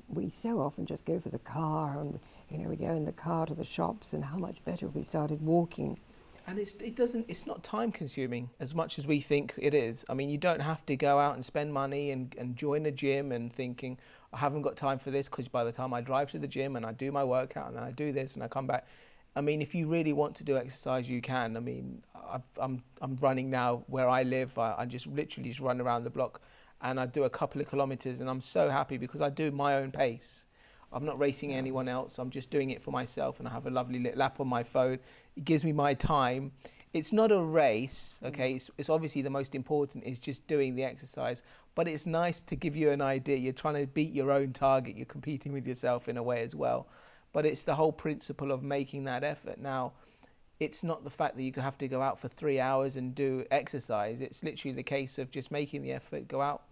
Speaker 2: We so often just go for the car, and we go in the car to the shops, and how much better if we started walking.
Speaker 1: And it's not time consuming as much as we think it is. I mean, you don't have to go out and spend money and join a gym and thinking, I haven't got time for this, because by the time I drive to the gym and I do my workout and then I do this and I come back. I mean, if you really want to do exercise, you can. I mean, I'm running now where I live. I just literally just run around the block and I do a couple of kilometers, and I'm so happy because I do my own pace. I'm not racing anyone else. I'm just doing it for myself, and I have a lovely little app on my phone. It gives me my time. It's not a race, okay? It's obviously the most important is just doing the exercise, but it's nice to give you an idea. You're trying to beat your own target. You're competing with yourself in a way as well. But it's the whole principle of making that effort. Now, it's not the fact that you have to go out for 3 hours and do exercise. It's literally the case of just making the effort, go out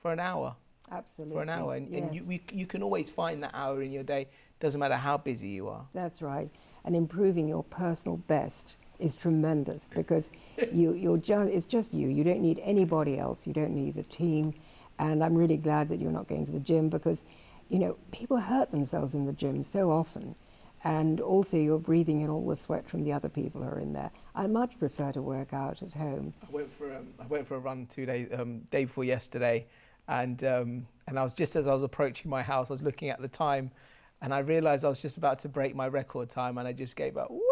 Speaker 1: for an hour.
Speaker 2: Absolutely.
Speaker 1: For an hour. And,
Speaker 2: yes.
Speaker 1: and you can always find that hour in your day. Doesn't matter how busy you are.
Speaker 2: That's right. And improving your personal best is tremendous because it's just you. You don't need anybody else. You don't need a team. And I'm really glad that you're not going to the gym because, people hurt themselves in the gym so often. And also you're breathing in all the sweat from the other people who are in there. I much prefer to work out at home.
Speaker 1: I went for a run 2 days, day before yesterday. And I was just as I was approaching my house, I was looking at the time, and I realised I was just about to break my record time, and I just gave up. Woo!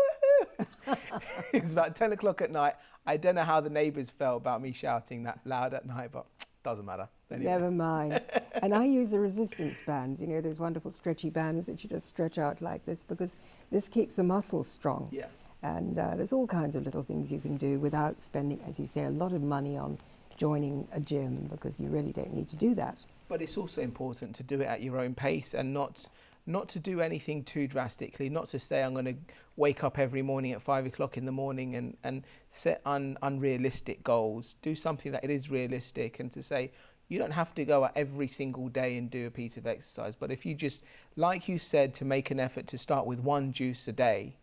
Speaker 1: It was about 10 o'clock at night. I don't know how the neighbours felt about me shouting that loud at night, but doesn't matter. Anyway.
Speaker 2: Never mind. And I use the resistance bands. Those wonderful stretchy bands that you just stretch out like this because this keeps the muscles strong.
Speaker 1: Yeah.
Speaker 2: And there's all kinds of little things you can do without spending, as you say, a lot of money on joining a gym because you really don't need to do that.
Speaker 1: But it's also important to do it at your own pace and not to do anything too drastically, not to say I'm going to wake up every morning at 5 o'clock in the morning and set unrealistic goals. Do something that it is realistic, and to say you don't have to go out every single day and do a piece of exercise. But if you just, like you said, to make an effort to start with one juice a day,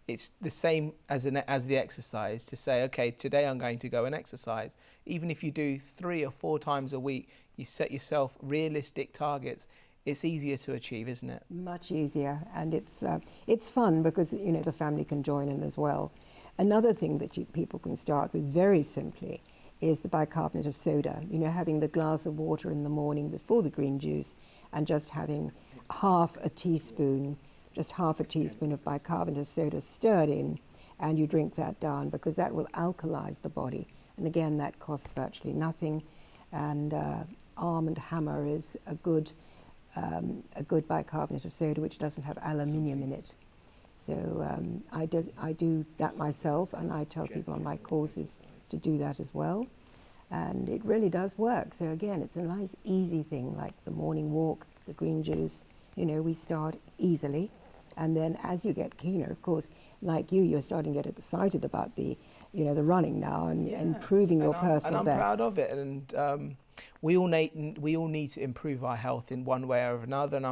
Speaker 1: it's the same as the exercise, to say, okay, today I'm going to go and exercise. Even if you do 3 or 4 times a week, you set yourself realistic targets. It's easier to achieve, isn't it?
Speaker 2: Much easier, and it's fun because the family can join in as well. Another thing that people can start with very simply is the bicarbonate of soda. Having the glass of water in the morning before the green juice, and just having half a teaspoon of bicarbonate of soda stirred in, and you drink that down because that will alkalize the body. And again, that costs virtually nothing. And Arm & Hammer is a good bicarbonate of soda which doesn't have aluminium in it. So I do that myself, and I tell people on my courses to do that as well. And it really does work. So again, it's a nice easy thing like the morning walk, the green juice. We start easily. And then as you get keener, of course, like you're starting to get excited about the running now and improving your personal best.
Speaker 1: And I'm proud of it. And we all need to improve our health in one way or another. And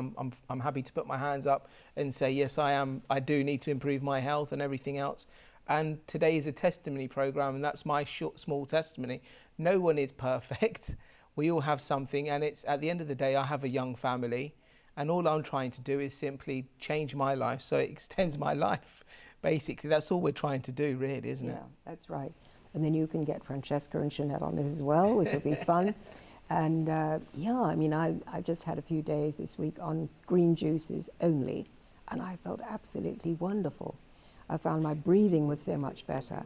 Speaker 1: I'm happy to put my hands up and say, yes, I am. I do need to improve my health and everything else. And today is a testimony program, and that's my small testimony. No one is perfect. We all have something, and it's at the end of the day, I have a young family. And all I'm trying to do is simply change my life so it extends my life. Basically, that's all we're trying to do, really, isn't it?
Speaker 2: Yeah, that's right. And then you can get Francesca and Jeanette on it as well, which will be fun. And I just had a few days this week on green juices only, and I felt absolutely wonderful. I found my breathing was so much better.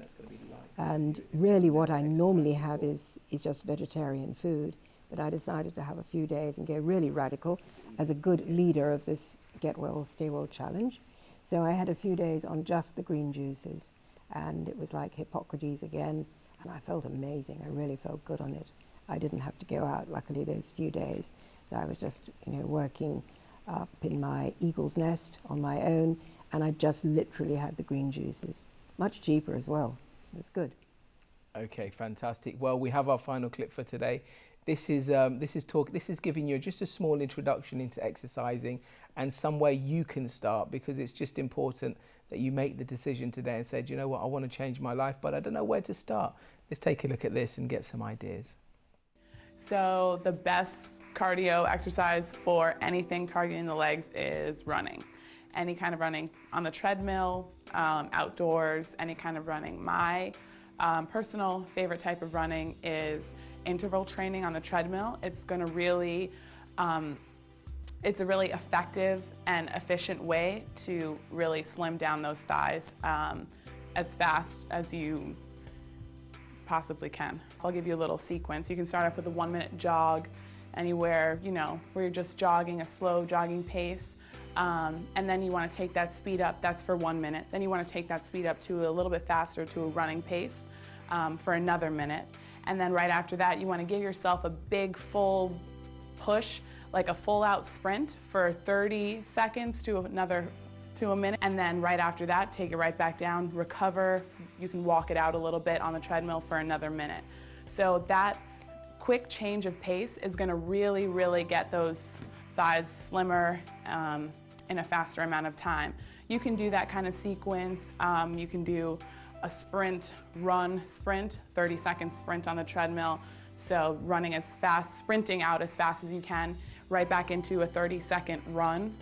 Speaker 2: And really what I normally have is just vegetarian food. But I decided to have a few days and go really radical as a good leader of this Get Well, Stay Well challenge. So I had a few days on just the green juices, and it was like Hippocrates again, and I felt amazing. I really felt good on it. I didn't have to go out, luckily, those few days. So I was just, working up in my eagle's nest on my own, and I just literally had the green juices. Much cheaper as well. It's good.
Speaker 1: Okay, fantastic. Well, we have our final clip for today. This is giving you just a small introduction into exercising and somewhere you can start, because it's just important that you make the decision today and say, you know what, I want to change my life, but I don't know where to start. Let's take a look at this and get some ideas.
Speaker 14: So the best cardio exercise for anything targeting the legs is running. Any kind of running on the treadmill, outdoors, any kind of running. My personal favorite type of running is interval training on the treadmill. It's going to really, it's a really effective and efficient way to really slim down those thighs as fast as you possibly can. I'll give you a little sequence. You can start off with a 1-minute jog, anywhere, you know, where you're just jogging, a slow jogging pace. And then you want to take that speed up, that's for 1 minute. Then you want to take that speed up to a little bit faster, to a running pace for another minute. And then right after that, you want to give yourself a big full push, like a full out sprint for 30 seconds to a minute. And then right after that, take it right back down, recover. You can walk it out a little bit on the treadmill for another minute. So that quick change of pace is going to really, really get those thighs slimmer in a faster amount of time. You can do that kind of sequence. You can do a sprint, run, sprint, 30-second sprint on the treadmill. So running as fast, sprinting out as fast as you can, right back into a 30-second run,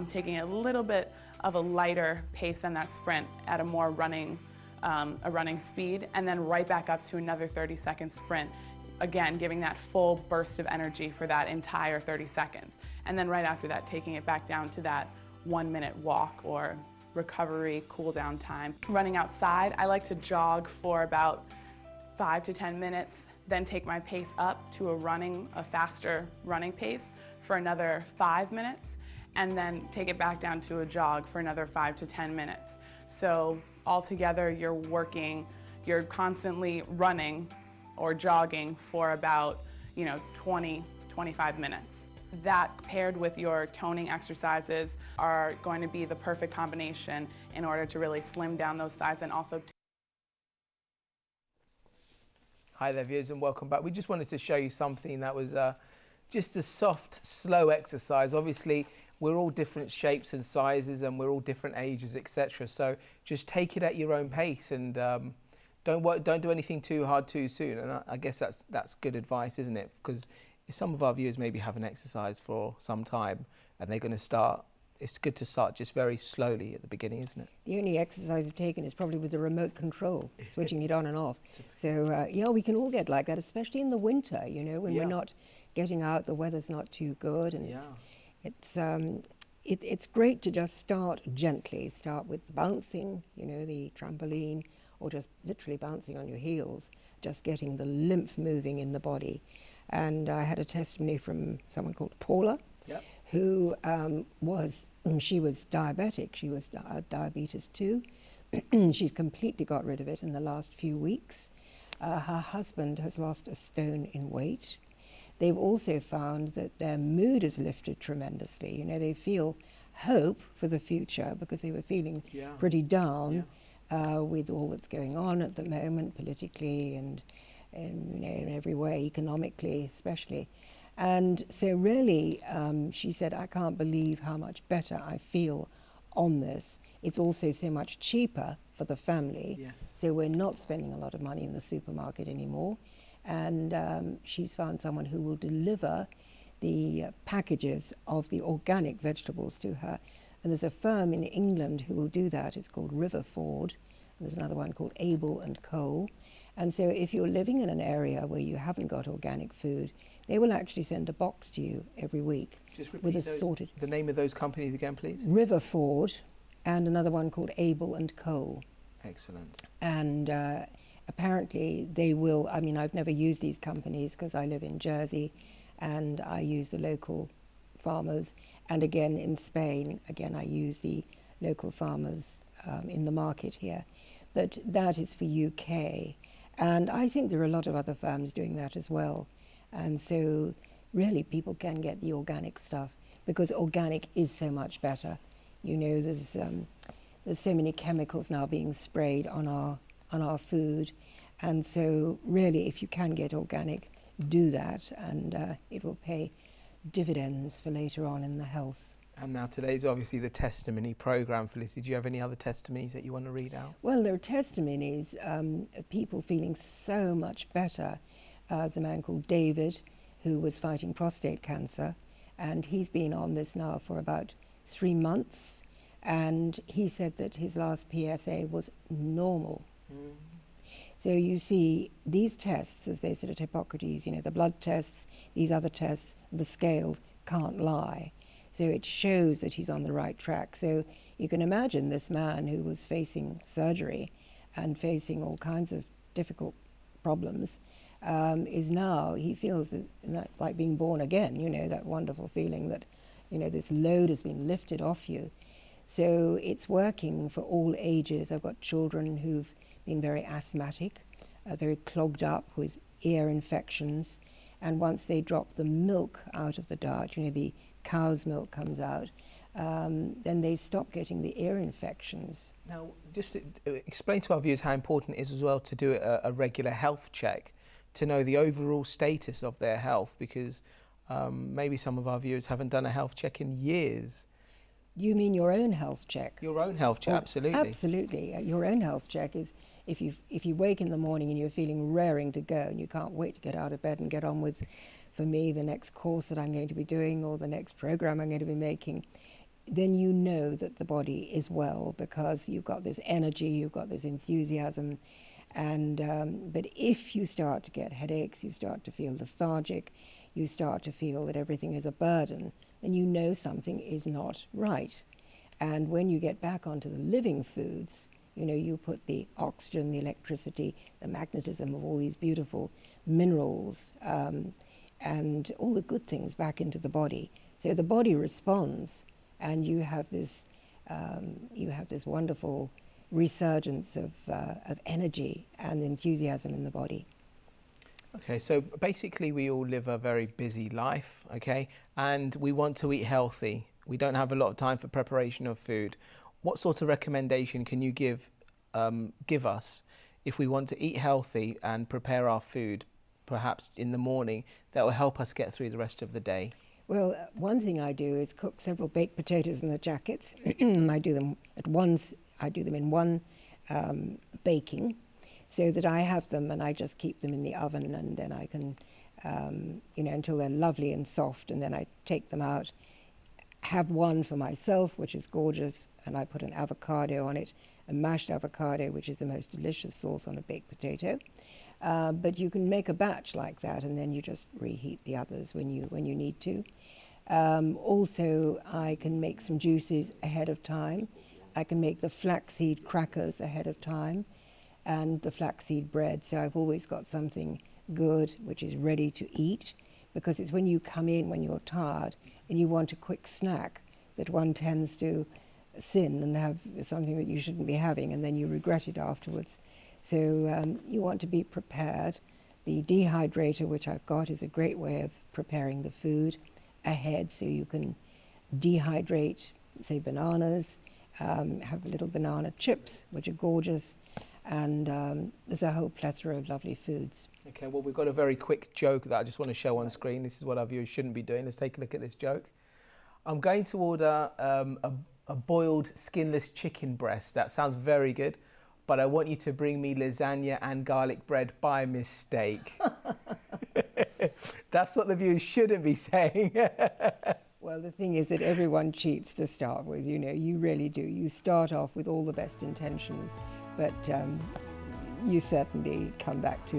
Speaker 14: taking a little bit of a lighter pace than that sprint at a more running speed, and then right back up to another 30-second sprint. Again, giving that full burst of energy for that entire 30 seconds. And then right after that, taking it back down to that 1-minute walk or recovery, cool down time. Running outside, I like to jog for about 5 to 10 minutes, then take my pace up to a faster running pace for another 5 minutes, and then take it back down to a jog for another 5 to 10 minutes. So altogether, you're constantly running or jogging for about 20, 25 minutes. That paired with your toning exercises are going to be the perfect combination in order to really slim down those thighs and also.
Speaker 1: Hi there viewers and welcome back. We just wanted to show you something that was just a soft, slow exercise. Obviously, we're all different shapes and sizes and we're all different ages, etc. So just take it at your own pace and don't do anything too hard too soon. And I guess that's good advice, isn't it? Because if some of our viewers maybe haven't exercised for some time and they're going to start, it's good to start just very slowly at the beginning, isn't it?
Speaker 2: The only exercise I've taken is probably with the remote control, switching it on and off. So yeah, we can all get like that, especially in the winter, when we're not getting out, the weather's not too good, and it's great to just start gently. Start with bouncing, the trampoline, or just literally bouncing on your heels, just getting the lymph moving in the body. And I had a testimony from someone called Paula, who she was diabetic. She was diabetes 2. She's completely got rid of it in the last few weeks. Her husband has lost a stone in weight. They've also found that their mood has lifted tremendously. They feel hope for the future because they were feeling pretty down with all that's going on at the moment, politically and in every way, economically especially. And so really, she said, I can't believe how much better I feel on this. It's also so much cheaper for the family. So we're not spending a lot of money in the supermarket anymore. And she's found someone who will deliver the packages of the organic vegetables to her. And there's a firm in England who will do that. It's called Riverford. There's another one called A001974700. And so if you're living in an area where you haven't got organic food, they will actually send a box to you every week.
Speaker 1: Just repeat
Speaker 2: with assorted.
Speaker 1: The name of those companies again, please.
Speaker 2: Riverford, and another one called A001974700.
Speaker 1: Excellent.
Speaker 2: And apparently they will, I've never used these companies because I live in Jersey and I use the local farmers. And again, in Spain, I use the local farmers in the market here. But that is for UK. And I think there are a lot of other firms doing that as well. And so really people can get the organic stuff because organic is so much better. There's so many chemicals now being sprayed on our food, And so really, if you can get organic, do that, and it will pay dividends for later on in the health.
Speaker 1: And now today's obviously the testimony program. Felicity, do you have any other testimonies that you want to read out?
Speaker 2: Well, there are testimonies of people feeling so much better. There's a man called David who was fighting prostate cancer, and he's been on this now for about 3 months, and he said that his last PSA was normal. So you see, these tests, as they said at Hippocrates, you know, the blood tests, these other tests, the scales can't lie. So it shows that he's on the right track. So you can imagine this man who was facing surgery and facing all kinds of difficult problems is now, he feels that like being born again, you know, that wonderful feeling that, you know, this load has been lifted off you. So it's working for all ages. I've got children who've been very asthmatic, very clogged up with ear infections, and once they drop the milk out of the diet, you know, the cow's milk comes out, then they stop getting the ear infections.
Speaker 1: Now, just to explain to our viewers how important it is as well to do a regular health check to know the overall status of their health, because maybe some of our viewers haven't done a health check in years.
Speaker 2: You mean your own health check?
Speaker 1: Your own health check, absolutely.
Speaker 2: Absolutely. Your own health check is if you wake in the morning and you're feeling raring to go and you can't wait to get out of bed and get on with, for me, the next course that I'm going to be doing or the next program I'm going to be making, then you know that the body is well because you've got this energy, you've got this enthusiasm. And but if you start to get headaches, you start to feel lethargic, you start to feel that everything is a burden, then you know something is not right. And when you get back onto the living foods, you know, you put the oxygen, the electricity, the magnetism of all these beautiful minerals and all the good things back into the body. So the body responds, and you have this wonderful resurgence of energy and enthusiasm in the body.
Speaker 1: Okay, so basically we all live a very busy life, okay, and we want to eat healthy. We don't have a lot of time for preparation of food. What sort of recommendation can you give us if we want to eat healthy and prepare our food, perhaps in the morning, that will help us get through the rest of the day?
Speaker 2: Well, one thing I do is cook several baked potatoes in the jackets. I do them at once. I do them in one baking, so that I have them and I just keep them in the oven, and then I can, you know, until they're lovely and soft, and then I take them out, have one for myself, which is gorgeous, and I put an avocado on it, a mashed avocado, which is the most delicious sauce on a baked potato. But you can make a batch like that, and then you just reheat the others when you need to. Also, I can make some juices ahead of time. I can make the flaxseed crackers ahead of time and the flaxseed bread. So I've always got something good which is ready to eat, because it's when you come in when you're tired and you want a quick snack that one tends to sin and have something that you shouldn't be having, and then you regret it afterwards. So you want to be prepared. The dehydrator, which I've got, is a great way of preparing the food ahead, so you can dehydrate, say, bananas, have little banana chips, which are gorgeous, and there's a whole plethora of lovely foods.
Speaker 1: Okay, well, we've got a very quick joke that I just want to show on screen. This is what our viewers shouldn't be doing. Let's take a look at this joke. I'm going to order a boiled skinless chicken breast. That sounds very good, but I want you to bring me lasagna and garlic bread by mistake. That's what the viewers shouldn't be saying.
Speaker 2: Well, the thing is that everyone cheats to start with, you know, you really do. You start off with all the best intentions, but you certainly come back to,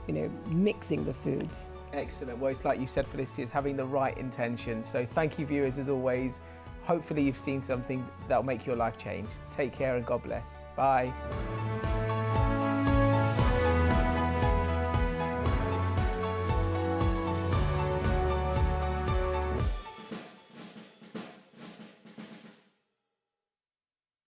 Speaker 2: you know, mixing the foods.
Speaker 1: Excellent. Well, it's like you said, Felicity, it's having the right intention. So thank you, viewers, as always. Hopefully you've seen something that'll make your life change. Take care and God bless. Bye.